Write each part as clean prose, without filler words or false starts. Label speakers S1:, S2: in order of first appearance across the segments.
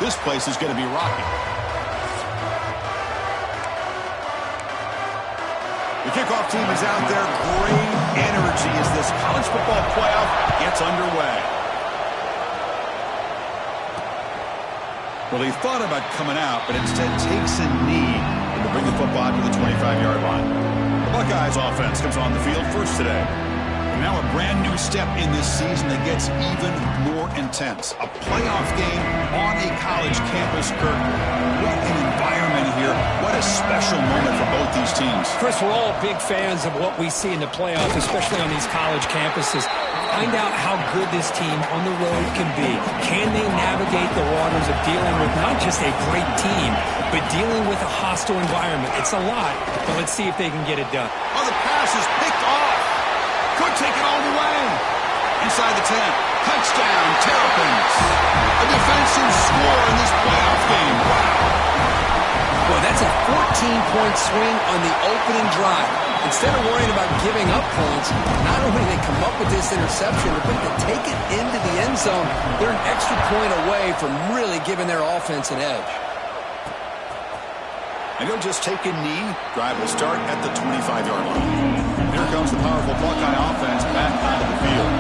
S1: This place is going to be rocking. The kickoff team is out there. Great energy as this college football playoff gets underway. Well, he thought about coming out, but instead takes a knee to bring the football to the 25-yard line. The Buckeyes offense comes on the field first today. And now a brand new step in this season that gets even more intense. A playoff game on a college campus, Kirk. What an environment here. What a special moment for both these teams.
S2: Chris, we're all big fans of what we see in the playoffs, especially on these college campuses. Find out how good this team on the road can be. Can they navigate the waters of dealing with not just a great team, but dealing with a hostile environment? It's a lot, but let's see if they can get it done.
S1: Oh, the pass is picked off. Could take it all the way. Inside the 10. Touchdown, Terrapins. A defensive score in this playoff game. Wow.
S3: Well, that's a 14-point swing on the opening drive. Instead of worrying about giving up points, not only do they come up with this interception, but to take it into the end zone, they're an extra point away from really giving their offense an edge.
S1: And he'll just take a knee. Drive will start at the 25-yard line. Here comes the powerful Buckeye offense back onto the field.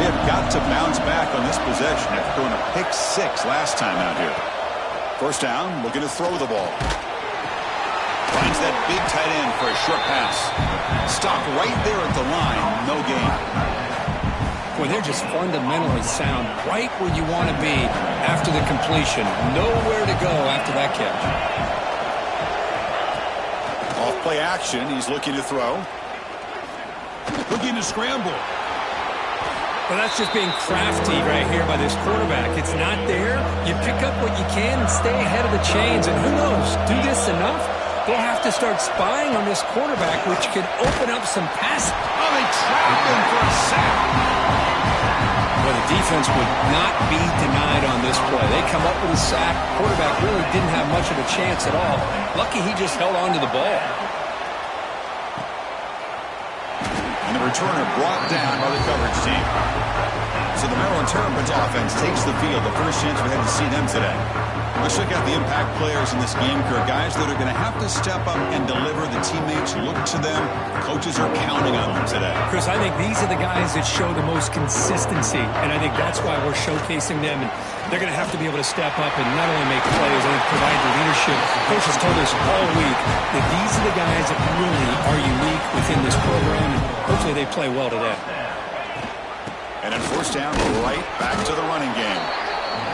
S1: They have got to bounce back on this possession after throwing a pick 6 last time out here. First down, looking to throw the ball. Finds that big tight end for a short pass. Stop right there at the line. No gain.
S2: Well, they're just fundamentally sound right where you want to be after the completion. Nowhere to go after that catch.
S1: Off play action. He's looking to throw. Looking to scramble.
S2: Well, that's just being crafty right here by this quarterback. It's not there. You pick up what you can and stay ahead of the chains. And who knows, do this enough, they'll have to start spying on this quarterback, which could open up some pass.
S1: Oh, they trapped him for a sack.
S2: Well, the defense would not be denied on this play. They come up with a sack. Quarterback really didn't have much of a chance at all. Lucky he just held on to the ball.
S1: And the returner brought down by the coverage team. So the Maryland Terrapins offense takes the field. The first chance we had to see them today. Let's check out the impact players in this game, Kirk. Guys that are going to have to step up and deliver. The teammates look to them. Coaches are counting on them today.
S2: Chris, I think these are the guys that show the most consistency, and I think that's why we're showcasing them. And they're going to have to be able to step up and not only make plays, and provide the leadership. Coach has told us all week that these are the guys that really are unique within this program, and hopefully they play well today.
S1: And then first down, right back to the running game.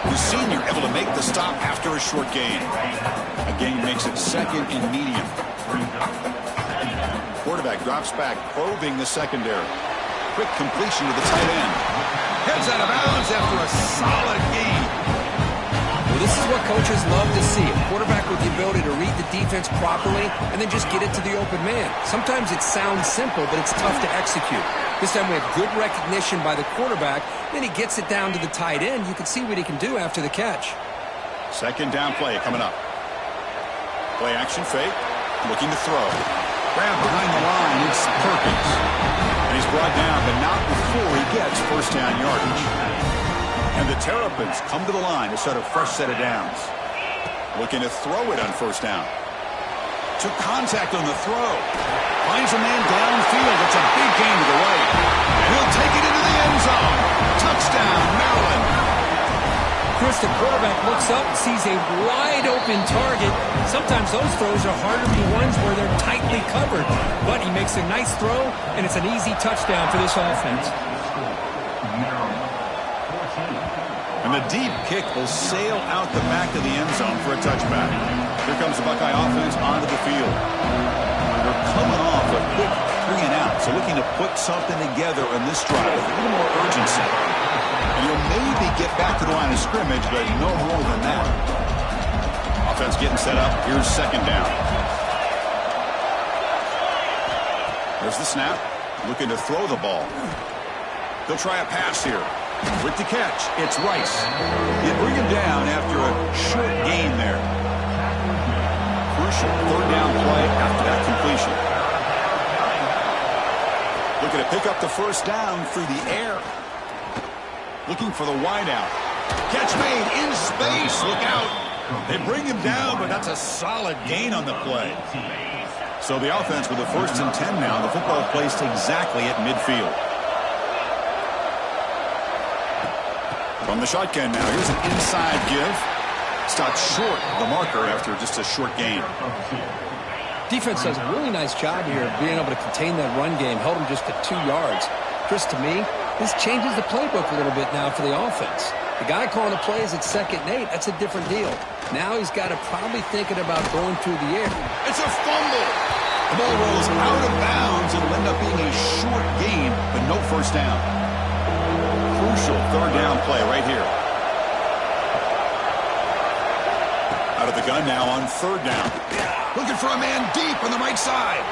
S1: The senior able to make the stop after a short gain. A gain makes it second and medium. Quarterback drops back, probing the secondary. Quick completion to the tight end. Heads out of bounds after a solid gain.
S3: Well, this is what coaches love to see. A quarterback with the ability to read the defense properly and then just get it to the open man. Sometimes it sounds simple, but it's tough to execute. This time we have good recognition by the quarterback. Then he gets it down to the tight end. You can see what he can do after the catch.
S1: Second down play coming up. Play action fake. Looking to throw. Grab behind the line. It's Perkins. And he's brought down, but not before he gets first down yardage. And the Terrapins come to the line to start a fresh set of downs. Looking to throw it on first down. Took contact on the throw. Finds a man downfield. It's a big gain to the right. And he'll take it into the end zone. Touchdown, Maryland.
S2: Chris, the quarterback looks up and sees a wide-open target. Sometimes those throws are harder to be ones where they're tightly covered. But he makes a nice throw, and it's an easy touchdown for this offense.
S1: And the deep kick will sail out the back of the end zone for a touchback. Here comes the Buckeye offense onto the field. They're coming off a quick 3 and out, so looking to put something together on this drive with a little more urgency. And you'll maybe get back to the line of scrimmage, but no more than that. Offense getting set up. Here's second down. There's the snap. Looking to throw the ball. He'll try a pass here. With the catch, it's Rice. You bring him down after a short gain there. Crucial third down play after that completion. Looking to pick up the first down through the air. Looking for the wideout. Catch made in space. look out. They bring him down, but that's a solid gain on the play. So the offense with the 1st and 10 now. The football placed exactly at midfield. From the shotgun now, here's an inside give. Stopped short of the marker after just a short gain.
S2: Defense does a really nice job here of being able to contain that run game. Held him just to 2 yards. Chris, to me, this changes the playbook a little bit now for the offense. The guy calling the plays at 2nd and 8, that's a different deal. Now he's got to probably thinking about going through the air.
S1: It's a fumble. The ball rolls out of bounds. It'll end up being a short gain, but no first down. Crucial 3rd down play right here. Out of the gun now on 3rd down. Looking for a man deep on the right side.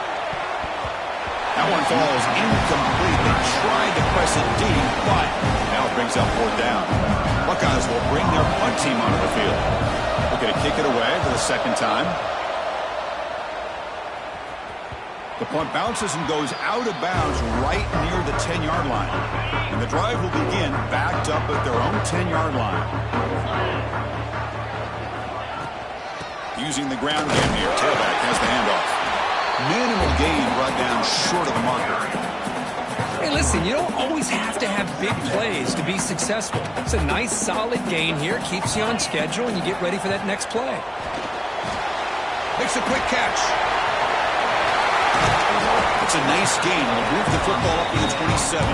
S1: That one falls incomplete. They tried to press it deep, but now it brings up 4th down. Buckeyes will bring their punt team onto the field. Looking to kick it away for the 2nd time. The punt bounces and goes out of bounds right near the 10-yard line. And the drive will begin backed up at their own 10-yard line. Using the ground game here. Tailback has the handoff. Minimal gain brought down short of the marker.
S2: Hey, listen, you don't always have to have big plays to be successful. It's a nice, solid gain here. Keeps you on schedule, and you get ready for that next play.
S1: Makes a quick catch. It's a nice gain. We'll move the football up to the 27.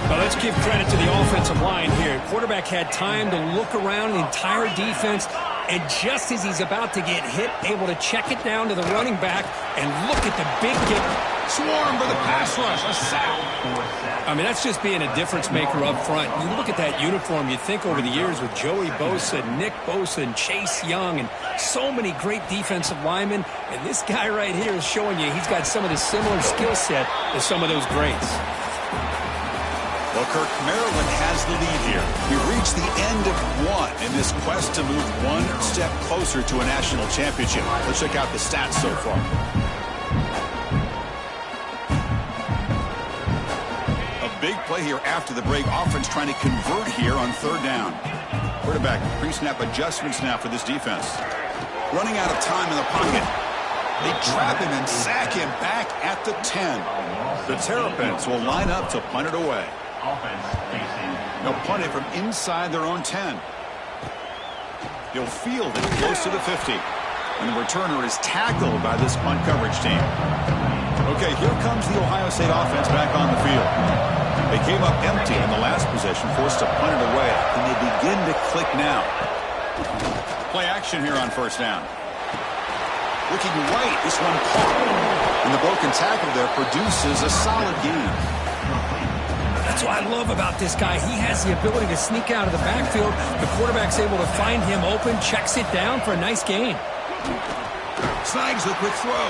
S2: Well, let's give credit to the offensive line here. Quarterback had time to look around the entire defense, and just as he's about to get hit, able to check it down to the running back, and look at the big get.
S1: Swarm for the pass rush. A sack.
S2: I mean, that's just being a difference maker up front. You look at that uniform, you think over the years with Joey Bosa, Nick Bosa, and Chase Young, and so many great defensive linemen, and this guy right here is showing you he's got some of the similar skill set as some of those greats.
S1: Well, Kirk, Maryland has the lead here. We've reached the end of one in this quest to move one step closer to a national championship. Let's check out the stats so far. A big play here after the break. Offense trying to convert here on 3rd down. Quarterback pre-snap adjustments now for this defense. Running out of time in the pocket. They trap him and sack him back at the 10. The Terrapins will line up to punt it away. They'll punt it from inside their own 10. He'll field it close to the 50. And the returner is tackled by this punt coverage team. Okay, here comes the Ohio State offense back on the field. They came up empty in the last possession, forced to punt it away. And they begin to click now. Play action here on 1st down. Looking right, this one caught. And the broken tackle there produces a solid gain.
S2: That's what I love about this guy. He has the ability to sneak out of the backfield. The quarterback's able to find him open, checks it down for a nice gain.
S1: Snags the quick throw.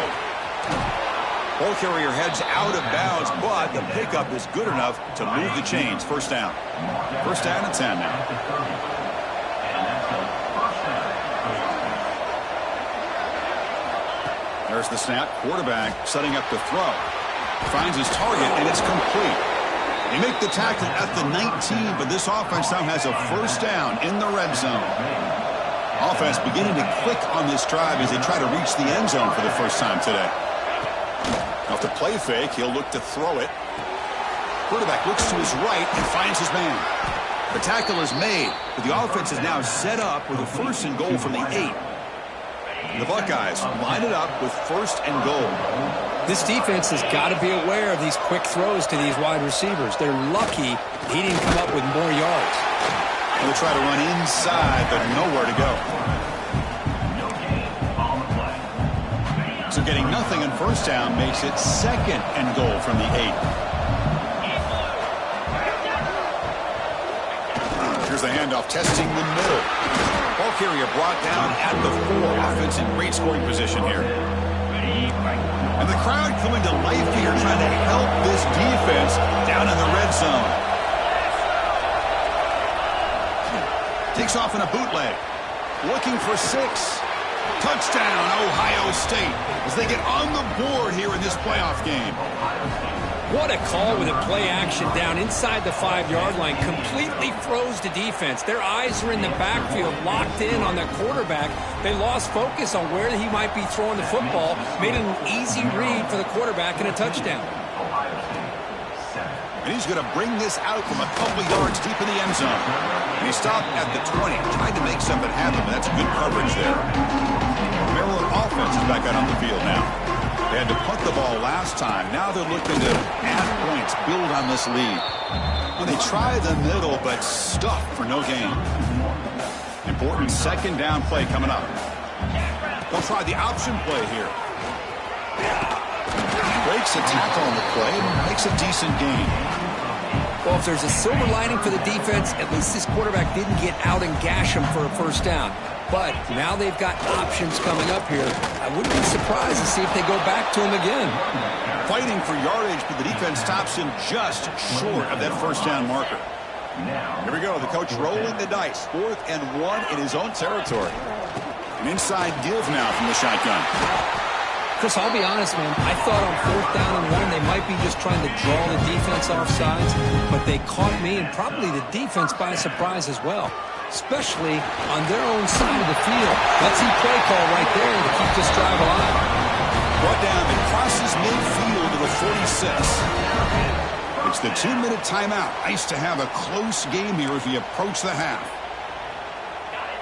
S1: Ball carrier heads out of bounds, but the pickup is good enough to move the chains. 1st down. 1st down and 10 now. There's the snap. Quarterback setting up the throw. Finds his target, and it's complete. They make the tackle at the 19, but this offense now has a 1st down in the red zone. Offense beginning to click on this drive as they try to reach the end zone for the first time today. Now, if the play fake, he'll look to throw it. Quarterback looks to his right and finds his man. The tackle is made, but the offense is now set up with a 1st and goal from the 8. The Buckeyes line it up with 1st and goal.
S2: This defense has got to be aware of these quick throws to these wide receivers. They're lucky he didn't come up with more yards.
S1: They'll try to run inside, but nowhere to go. So getting nothing on 1st down makes it 2nd and goal from the 8. Here's the handoff, testing the middle. Ball carrier brought down at the 4. Offense in great scoring position here. And the crowd coming to life here, trying to help this defense down in the red zone. Takes off in a bootleg. Looking for 6. Touchdown, Ohio State, as they get on the board here in this playoff game.
S2: What a call with a play action down inside the 5-yard line. Completely froze the defense. Their eyes are in the backfield, locked in on the quarterback. They lost focus on where he might be throwing the football. Made it an easy read for the quarterback and a touchdown.
S1: And he's going to bring this out from a couple yards deep in the end zone. And he stopped at the 20. Tried to make something happen, but that's good coverage there. Maryland offense is back out on the field now. They had to punt the ball last time. Now they're looking to add points, build on this lead. When they try the middle, but stuff for no gain. Important second down play coming up. They'll try the option play here. Breaks a tackle on the play and makes a decent gain.
S3: Well, if there's a silver lining for the defense, at least this quarterback didn't get out and gash him for a first down. But now they've got options coming up here. I wouldn't be surprised to see if they go back to him again.
S1: Fighting for yardage, but the defense stops him just short of that first down marker. Here we go. The coach rolling the dice. 4th and 1 in his own territory. An inside give now from the shotgun.
S2: Chris, I'll be honest, man. I thought on 4th down and 1 they might be just trying to draw the defense off sides, but they caught me and probably the defense by surprise as well, especially on their own side of the field. Let's see play call right there to keep this drive alive.
S1: Brought down and crosses midfield to the 46. It's the 2-minute timeout. Nice to have a close game here as we approach the half.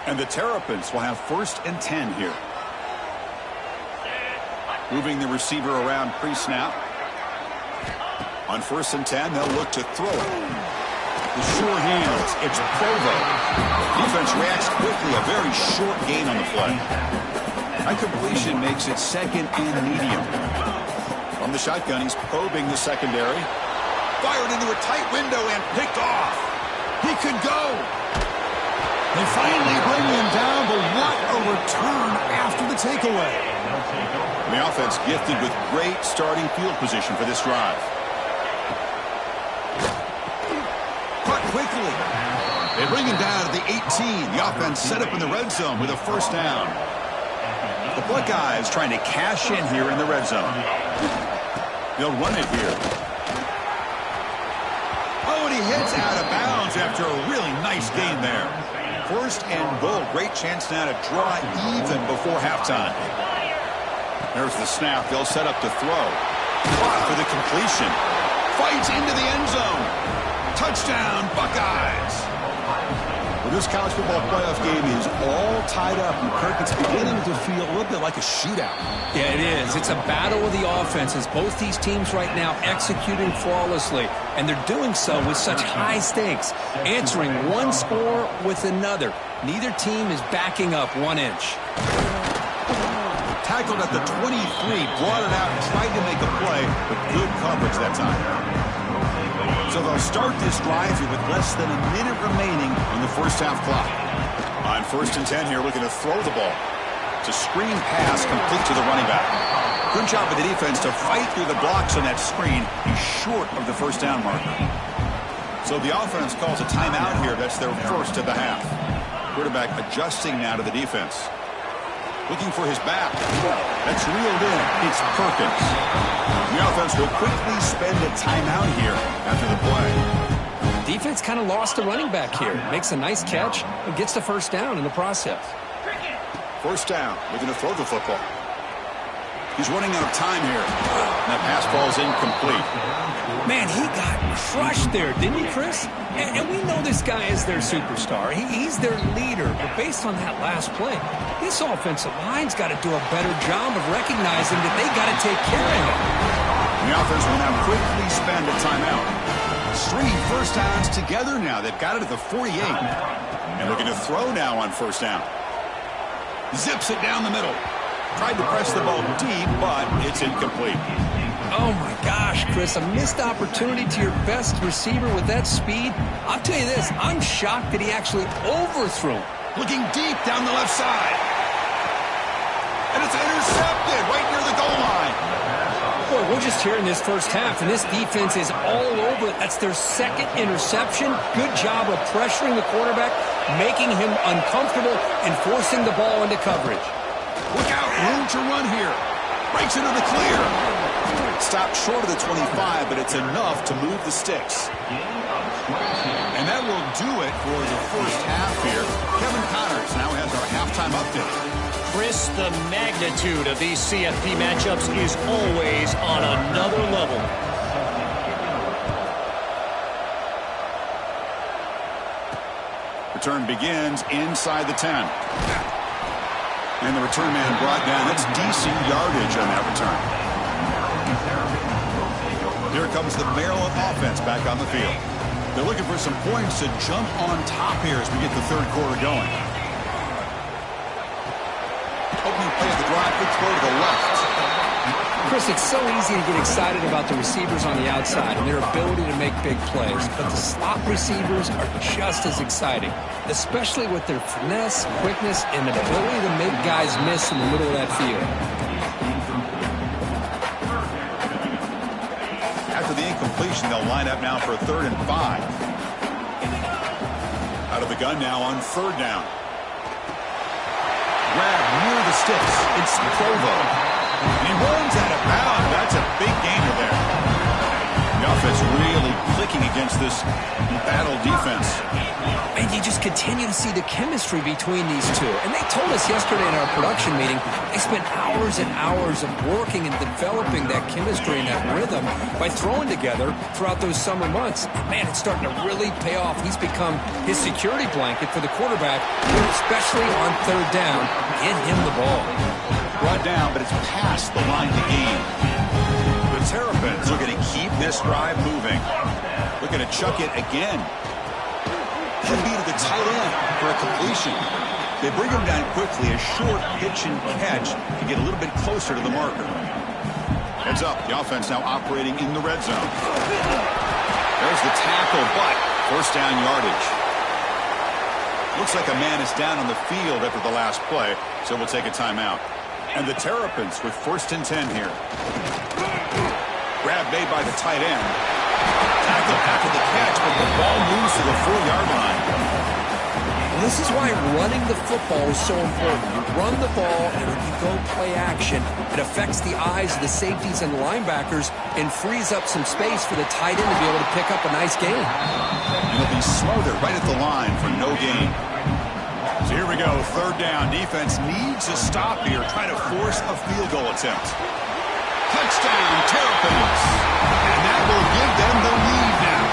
S1: And the Terrapins will have 1st and 10 here. Moving the receiver around pre-snap. On 1st and 10, they'll look to throw it. The sure hands. It's Provo. Defense reacts quickly. A very short gain on the play. That completion makes it 2nd and medium. From the shotgun, he's probing the secondary. Fired into a tight window and picked off. He could go. They finally bring him down, but what a return after the takeaway. The offense gifted with great starting field position for this drive. Cut quickly. They bring him down to the 18. The offense set up in the red zone with a first down. The Buckeyes trying to cash in here in the red zone. They'll run it here. Oh, and he hits out of bounds after a really nice gain there. 1st and goal. Great chance now to draw even before halftime. There's the snap. They'll set up to throw. For the completion. Fights into the end zone. Touchdown, Buckeyes. Well, this college football playoff game is all tied up. And Kirk, it's beginning to feel a little bit like a shootout.
S2: Yeah, it is. It's a battle of the offenses. Both these teams right now executing flawlessly. And they're doing so with such high stakes. Answering one score with another. Neither team is backing up 1 inch.
S1: Tackled at the 23, brought it out and tried to make a play, but good coverage that time. So they'll start this drive here with less than a minute remaining on the first half clock. On 1st and 10 here, looking to throw the ball. It's a screen pass complete to the running back. Good job of the defense to fight through the blocks on that screen. He's short of the first down marker. So the offense calls a timeout here. That's their first of the half. Quarterback adjusting now to the defense. Looking for his back. That's reeled in. It's Perkins. The offense will quickly spend a timeout here after the play.
S2: Defense kind of lost the running back here. Makes a nice catch and gets the first down in the process.
S1: First down. Looking to throw the football. He's running out of time here. And that pass ball is incomplete.
S2: Man, he got crushed there, didn't he, Chris? And we know this guy is their superstar. He's their leader. But based on that last play, this offensive line's got to do a better job of recognizing that they got to take care of him.
S1: The offense will now quickly spend a timeout. Stringing first downs together now. They've got it at the 48. And looking to throw now on first down. Zips it down the middle. Tried to press the ball deep, but it's incomplete.
S2: Oh, my gosh, Chris, a missed opportunity to your best receiver with that speed. I'll tell you this, I'm shocked that he actually overthrew.
S1: Looking deep down the left side. And it's intercepted right near the goal line.
S2: Boy, we're just here in this first half, and this defense is all over it. That's their 2nd interception. Good job of pressuring the quarterback, making him uncomfortable, and forcing the ball into coverage.
S1: Look out, room to run here. Breaks into the clear. Stopped short of the 25, but it's enough to move the sticks. And that will do it for the first half here. Kevin Connors now has our halftime update.
S4: Chris, the magnitude of these CFP matchups is always on another level.
S1: Return begins inside the 10. And the return man brought down. That's decent yardage on that return. Here comes the Maryland offense back on the field. They're looking for some points to jump on top here as we get the third quarter going. Opening play of the drive, good throw to the left.
S2: Chris, it's so easy to get excited about the receivers on the outside and their ability to make big plays, but the slot receivers are just as exciting, especially with their finesse, quickness, and ability to make guys miss in the middle of that field.
S1: After the incompletion, they'll line up now for a 3rd and 5. Out of the gun now on 3rd down. Grab near the sticks. It's Provo. And he runs out of bounds. That's a big gainer there. The offense really clicking against this battle defense.
S2: And you just continue to see the chemistry between these two. And they told us yesterday in our production meeting, they spent hours and hours of working and developing that chemistry and that rhythm by throwing together throughout those summer months. And man, it's starting to really pay off. He's become his security blanket for the quarterback, especially on 3rd down. Get him the ball.
S1: Brought down, but it's past the line to gain. The Terrapins are going to keep this drive moving. Looking to chuck it again. Could be to the tight end for a completion. They bring him down quickly. A short pitch and catch to get a little bit closer to the marker. Heads up. The offense now operating in the red zone. There's the tackle, but 1st down yardage. Looks like a man is down on the field after the last play, so we'll take a timeout. And the Terrapins with 1st and 10 here. Grab made by the tight end. Tackle after the catch, but the ball moves to the 4-yard line.
S2: Well, this is why running the football is so important. You run the ball, and when you go play action, it affects the eyes of the safeties and linebackers and frees up some space for the tight end to be able to pick up a nice gain.
S1: And it'll be smothered right at the line for no gain. So here we go, 3rd down. Defense needs a stop here, trying to force a field goal attempt. Touchdown, Terrapins. And that will give them the lead now.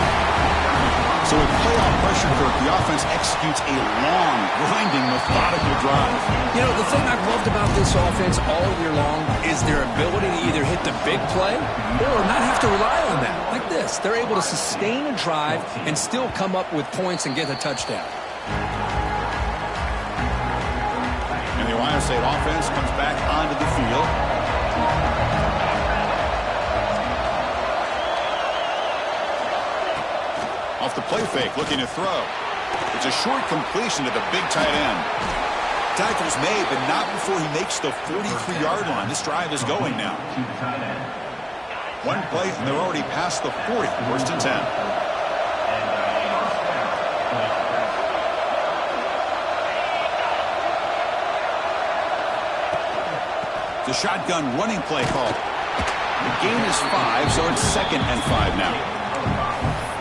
S1: So with playoff pressure, Kirk, the offense executes a long, grinding, methodical drive.
S2: You know, the thing I've loved about this offense all year long is their ability to either hit the big play or not have to rely on that. Like this, they're able to sustain a drive and still come up with points and get a touchdown.
S1: And the Ohio State offense comes back onto the field. Off the play fake, looking to throw. It's a short completion to the big tight end. Tackle's made, but not before he makes the 43-yard line. This drive is going now. One play, and they're already past the 40. 1st and 10. The shotgun running play call. The gain is 5, so it's 2nd and 5 now.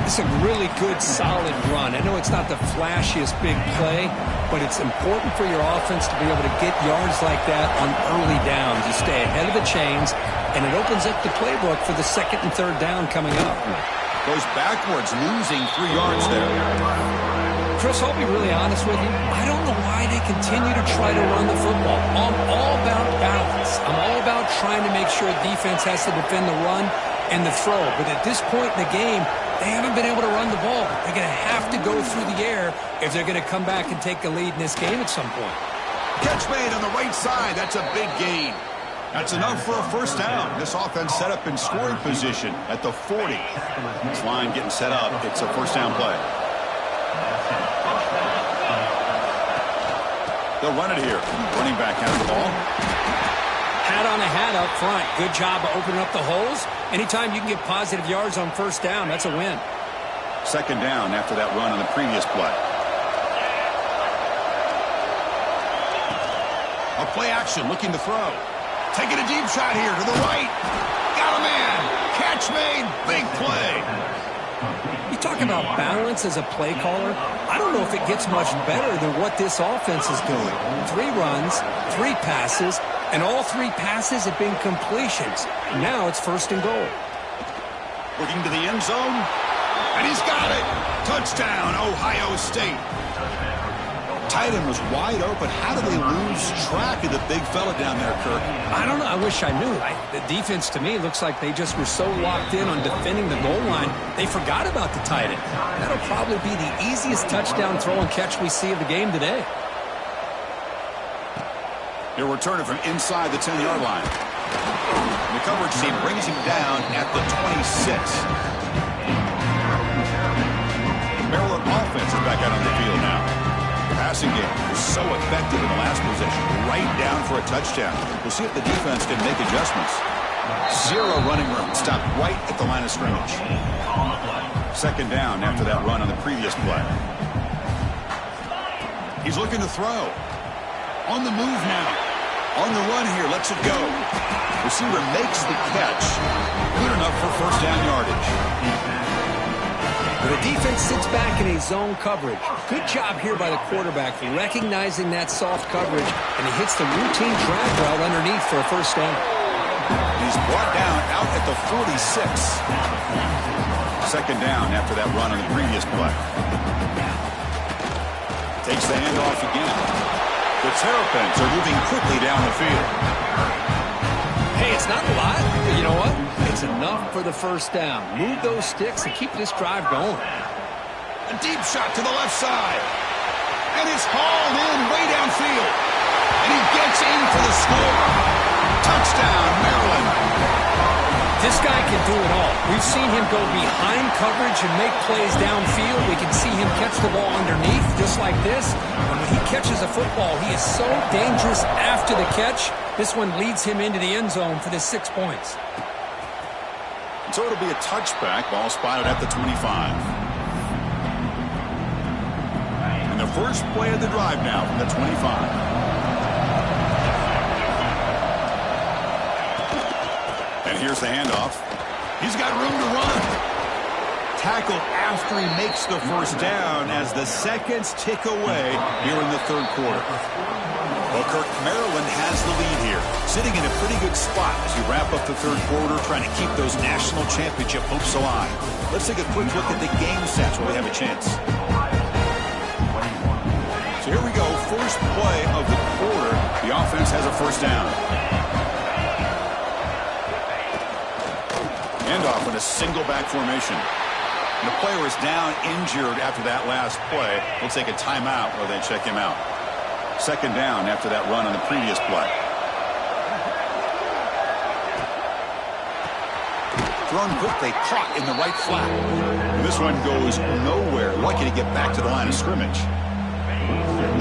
S2: It's a really good, solid run. I know it's not the flashiest big play, but it's important for your offense to be able to get yards like that on early downs. You stay ahead of the chains, and it opens up the playbook for the 2nd and 3rd down coming up.
S1: Goes backwards, losing 3 yards there.
S2: Chris, I'll be really honest with you. I don't know why they continue to try to run the football. I'm all about balance. I'm all about trying to make sure defense has to defend the run and the throw. But at this point in the game, they haven't been able to run the ball. They're going to have to go through the air if they're going to come back and take the lead in this game at some point.
S1: Catch made on the right side. That's a big gain. That's enough for a 1st down. This offense set up in scoring position at the 40. This line getting set up. It's a 1st down play. They'll run it here. Running back has the ball.
S2: Hat on a hat up front. Good job of opening up the holes. Anytime you can get positive yards on 1st down, that's a win.
S1: 2nd down after that run on the previous play. A play action, looking to throw. Taking a deep shot here to the right. got a man. Catch made. Big play.
S2: You talk about balance as a play caller. I don't know if it gets much better than what this offense is doing. 3 runs, 3 passes, and all 3 passes have been completions. Now it's 1st and goal.
S1: Looking to the end zone. And he's got it. Touchdown, Ohio State. Tight end was wide open. How do they lose track of the big fella down there, Kirk?
S2: I don't know. I wish I knew. The defense, to me, looks like they just were so locked in on defending the goal line, they forgot about the tight end. That'll probably be the easiest touchdown throw and catch we see of the game today.
S1: He'll return it from inside the 10-yard line. The coverage team brings him down at the 26. Maryland offense is back out on the field now. Passing game was so effective in the last possession, right down for a touchdown. We'll see if the defense can make adjustments. 0 running room, stopped right at the line of scrimmage. 2nd down after that run on the previous play. He's looking to throw. On the move now. On the run here, lets it go. Receiver makes the catch. Good enough for 1st down yardage.
S2: The defense sits back in a zone coverage. Good job here by the quarterback recognizing that soft coverage, and he hits the routine drag route underneath for a 1st down.
S1: He's brought down out at the 46. 2nd down after that run on the previous play. Takes the handoff again. The Terrapins are moving quickly down the field.
S2: Hey, it's not a lot, but you know what? It's enough for the 1st down. Move those sticks and keep this drive going.
S1: A deep shot to the left side. And it's hauled in way downfield. And he gets in for the score. Touchdown, Maryland.
S2: This guy can do it all. We've seen him go behind coverage and make plays downfield. We can see him catch the ball underneath just like this. And when he catches a football, he is so dangerous after the catch. This one leads him into the end zone for the 6 points.
S1: So it'll be a touchback. Ball spotted at the 25. And the first play of the drive now from the 25. And here's the handoff. He's got room to run. Tackle after he makes the 1st down as the seconds tick away here in the 3rd quarter. Well, Kirk, Maryland has the lead here, sitting in a pretty good spot as you wrap up the 3rd quarter, trying to keep those national championship hopes alive. Let's take a quick look at the game stats where we have a chance. So here we go, first play of the quarter. The offense has a 1st down. Handoff in a single back formation. And the player is down injured after that last play. We'll take a timeout while they check him out. 2nd down after that run on the previous play. Thrown quickly, caught in the right flat. And this one goes nowhere. Lucky to get back to the line of scrimmage.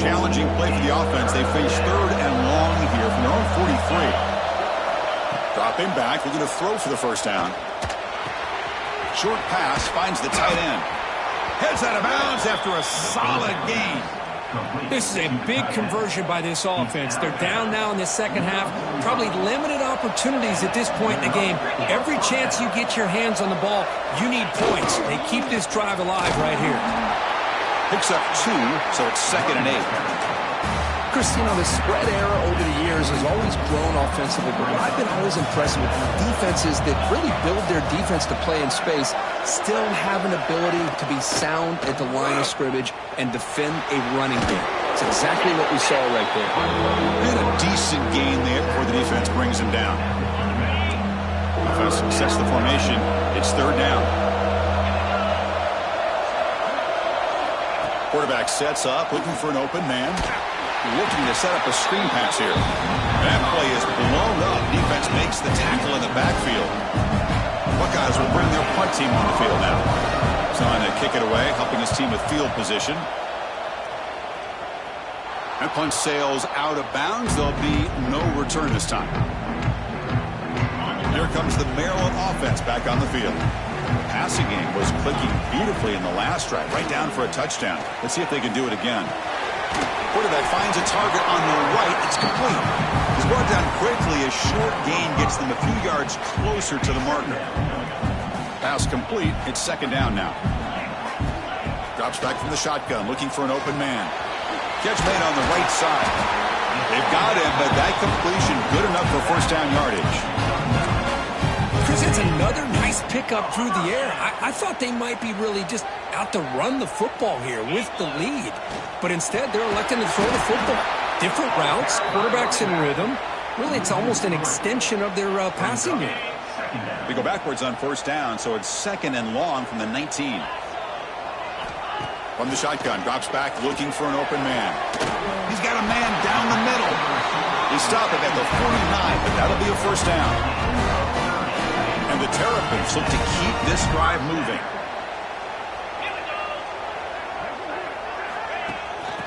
S1: Challenging play for the offense. They face 3rd and long here from their own 43. Drop him back. Looking to throw for the 1st down. Short pass finds the tight end. Heads out of bounds after a solid gain.
S2: This is a big conversion by this offense. They're down now in the 2nd half. Probably limited opportunities at this point in the game. Every chance you get your hands on the ball, you need points. They keep this drive alive right here.
S1: Picks up 2, so it's 2nd and 8.
S3: Chris, you know, the spread era over the years has always grown offensively, but what I've been always impressed with defenses that really build their defense to play in space still have an ability to be sound at the line of scrimmage and defend a running game. It's exactly what we saw right there.
S1: And a decent gain there before the defense brings him down. Offense sets the formation. It's 3rd down. Quarterback sets up, looking for an open man. Looking to set up a screen pass here. That play is blown up. Defense makes the tackle in the backfield. Buckeyes will bring their punt team on the field now. Trying to kick it away, helping his team with field position. That punt sails out of bounds. There'll be no return this time. Here comes the Maryland offense back on the field. The passing game was clicking beautifully in the last drive, right down for a touchdown. Let's see if they can do it again. Quarterback finds a target on the right. It's complete. He's brought down quickly. A short gain gets them a few yards closer to the marker. Pass complete. It's second down now. Drops back from the shotgun, looking for an open man. Catch made on the right side. They've got him, but that completion good enough for first down yardage.
S2: Chris, it's another nice pickup through the air. I thought they might be really just out to run the football here with the lead. But instead, they're electing to throw the football. Different routes, quarterbacks in rhythm. Really, it's almost an extension of their passing game.
S1: They go backwards on first down, so it's second and long from the 19. From the shotgun, drops back, looking for an open man. He's got a man down the middle. They stop it at the 49, but that'll be a first down. And the Terrapins look to keep this drive moving.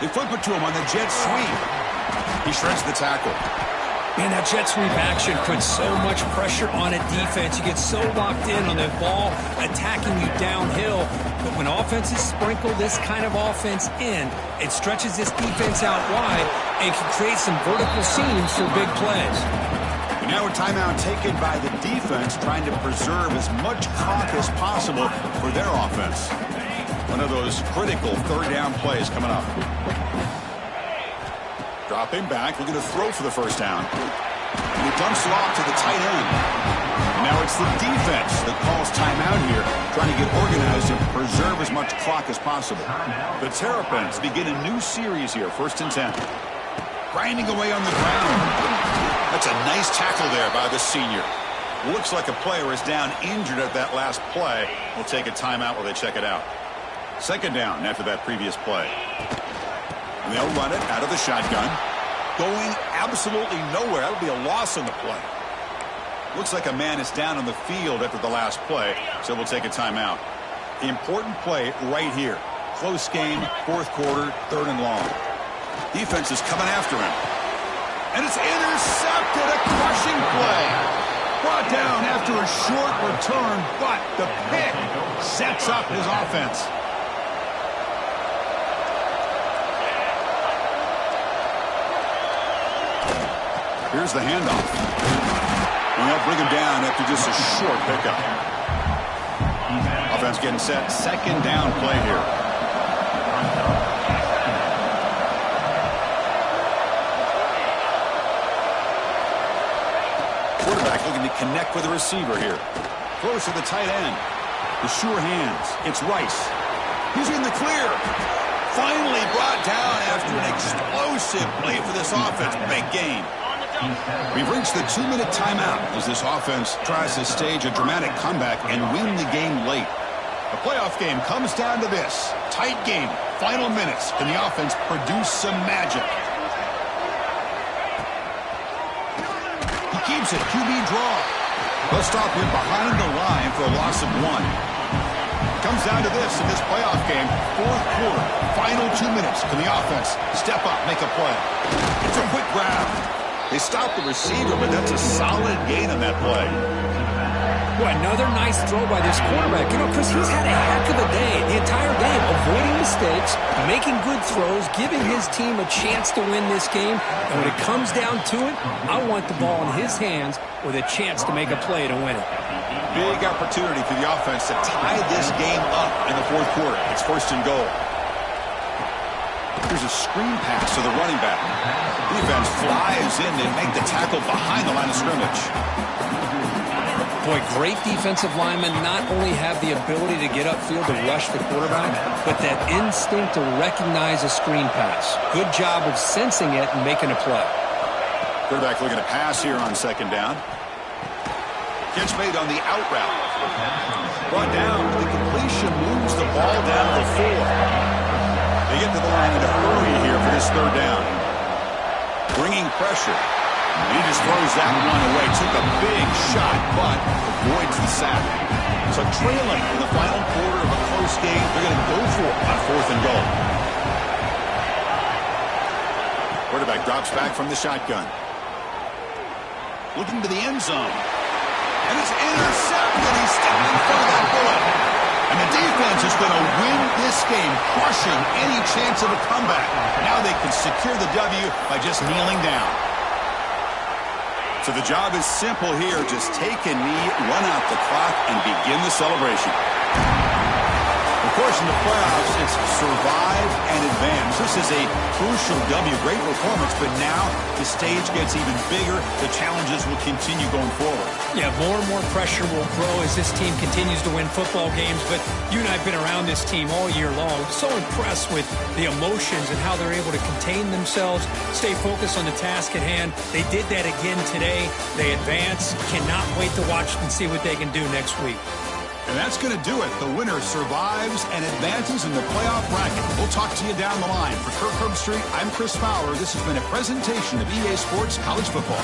S1: They flip it to him on the jet sweep. He shreds the tackle.
S2: Man, that jet sweep action puts so much pressure on a defense. You get so locked in on the ball attacking you downhill. But when offenses sprinkle this kind of offense in, it stretches this defense out wide and can create some vertical seams for big plays.
S1: And now a timeout taken by the defense, trying to preserve as much clock as possible for their offense. One of those critical third down plays coming up. Dropping back, looking to throw for the first down. And he dumps it off to the tight end. And now it's the defense that calls timeout here, trying to get organized and preserve as much clock as possible. The Terrapins begin a new series here, 1st and 10. Grinding away on the ground. That's a nice tackle there by the senior. Looks like a player is down injured at that last play. We'll take a timeout while they check it out. Second down after that previous play. And they'll run it out of the shotgun. Going absolutely nowhere. That'll be a loss on the play. Looks like a man is down on the field after the last play, so we'll take a timeout. The important play right here. Close game, 4th quarter, 3rd and long. Defense is coming after him. And it's intercepted. A crushing play. Brought down after a short return, but the pick sets up his offense. Here's the handoff. And they'll bring him down after just a short pickup. Offense getting set. Second down play here. Quarterback looking to connect with the receiver here. Close to the tight end. The sure hands. It's Rice. He's in the clear. Finally brought down after an explosive play for this offense. Big gain. We've reached the 2-minute timeout as this offense tries to stage a dramatic comeback and win the game late. The playoff game comes down to this. Tight game, final minutes. Can the offense produce some magic? He keeps it, QB draw. They'll stop him behind the line for a loss of 1. Comes down to this in this playoff game. 4th quarter, final 2 minutes. Can the offense step up, make a play? It's a quick grab. They stop the receiver, but that's a solid gain on that play.
S2: Boy, another nice throw by this quarterback. You know, Chris, he's had a heck of a day. The entire game, avoiding mistakes, making good throws, giving his team a chance to win this game. And when it comes down to it, I want the ball in his hands with a chance to make a play to win it.
S1: Big opportunity for the offense to tie this game up in the 4th quarter. It's 1st and goal. Here's a screen pass to the running back. Defense flies in and make the tackle behind the line of scrimmage.
S2: Boy, great defensive linemen not only have the ability to get upfield to rush the quarterback, but that instinct to recognize a screen pass. Good job of sensing it and making a play.
S1: Quarterback looking to pass here on second down. Catch made on the out route. Brought down. The completion moves the ball down to the 4. They get to the line in a hurry here for this 3rd down. Bringing pressure. He just throws that one away. Took a big shot, but avoids the sack. So trailing in the final quarter of a close game, they're going to go for it on 4th and goal. Quarterback drops back from the shotgun. Looking to the end zone. And it's intercepted. He stepped in front of that bullet. And the defense is going to win this game, crushing any chance of a comeback. Now they can secure the W by just kneeling down. So the job is simple here. Just take a knee, run out the clock, and begin the celebration. Of course, in the playoffs, it's survive and advance. This is a crucial W. Great performance, but now the stage gets even bigger. The challenges will continue going forward.
S2: Yeah, more and more pressure will grow as this team continues to win football games, but you and I have been around this team all year long. So impressed with the emotions and how they're able to contain themselves, stay focused on the task at hand. They did that again today. They advance. Cannot wait to watch and see what they can do next week.
S1: And that's going to do it. The winner survives and advances in the playoff bracket. We'll talk to you down the line. For Kirk Herbstreit, I'm Chris Fowler. This has been a presentation of EA Sports College Football.